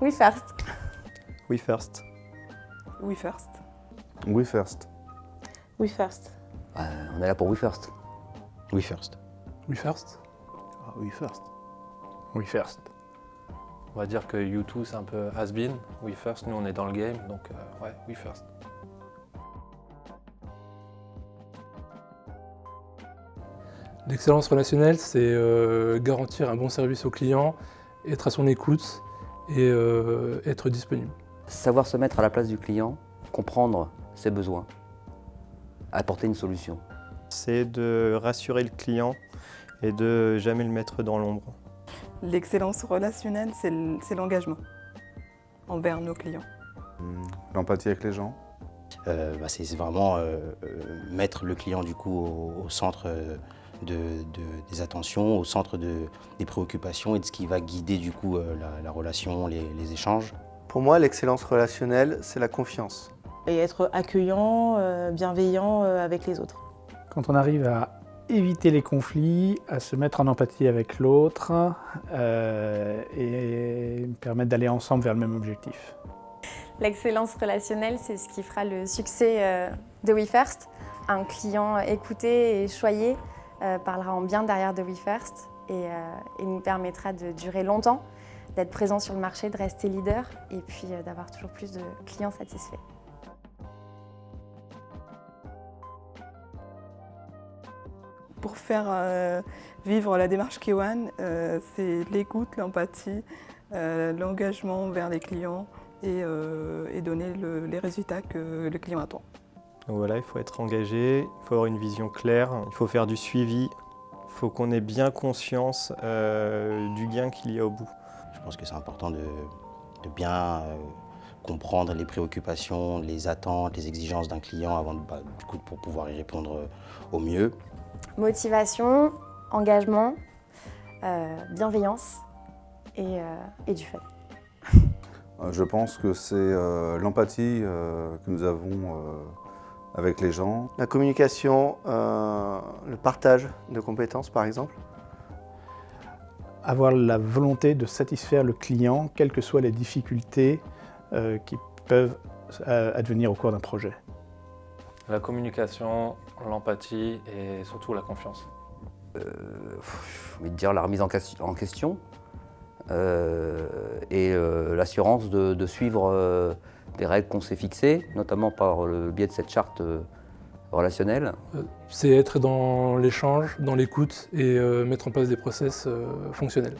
WeFirst. WeFirst. WeFirst. WeFirst. WeFirst. On est là pour WeFirst. WeFirst. WeFirst. WeFirst. WeFirst. On va dire que U2 c'est un peu has-been. WeFirst, nous on est dans le game, donc ouais, WeFirst. L'excellence relationnelle, c'est garantir un bon service au client, être à son écoute et être disponible. Savoir se mettre à la place du client, comprendre ses besoins, apporter une solution. C'est de rassurer le client et de jamais le mettre dans l'ombre. L'excellence relationnelle, c'est l'engagement envers nos clients. L'empathie avec les gens. C'est vraiment mettre le client du coup au centre des attentions, au centre des préoccupations et de ce qui va guider du coup la relation, les échanges. Pour moi, l'excellence relationnelle, c'est la confiance. Et être accueillant, bienveillant avec les autres. Quand on arrive à éviter les conflits, à se mettre en empathie avec l'autre et permettre d'aller ensemble vers le même objectif. L'excellence relationnelle, c'est ce qui fera le succès de WeFirst. Un client écouté et choyé parlera en bien derrière de WeFirst et nous permettra de durer longtemps, d'être présent sur le marché, de rester leader et puis d'avoir toujours plus de clients satisfaits. Pour faire vivre la démarche K1, c'est l'écoute, l'empathie, l'engagement vers les clients et donner les résultats que le client attend. Donc voilà, il faut être engagé, il faut avoir une vision claire, il faut faire du suivi, il faut qu'on ait bien conscience du gain qu'il y a au bout. Je pense que c'est important de bien comprendre les préoccupations, les attentes, les exigences d'un client avant du coup, pour pouvoir y répondre au mieux. Motivation, engagement, bienveillance et du fun. Je pense que c'est l'empathie que nous avons avec les gens. La communication, le partage de compétences par exemple. Avoir la volonté de satisfaire le client, quelles que soient les difficultés qui peuvent advenir au cours d'un projet. La communication, l'empathie et surtout la confiance. J'ai envie de dire la remise en question et l'assurance de suivre des règles qu'on s'est fixées, notamment par le biais de cette charte relationnelle. C'est être dans l'échange, dans l'écoute et mettre en place des process fonctionnels.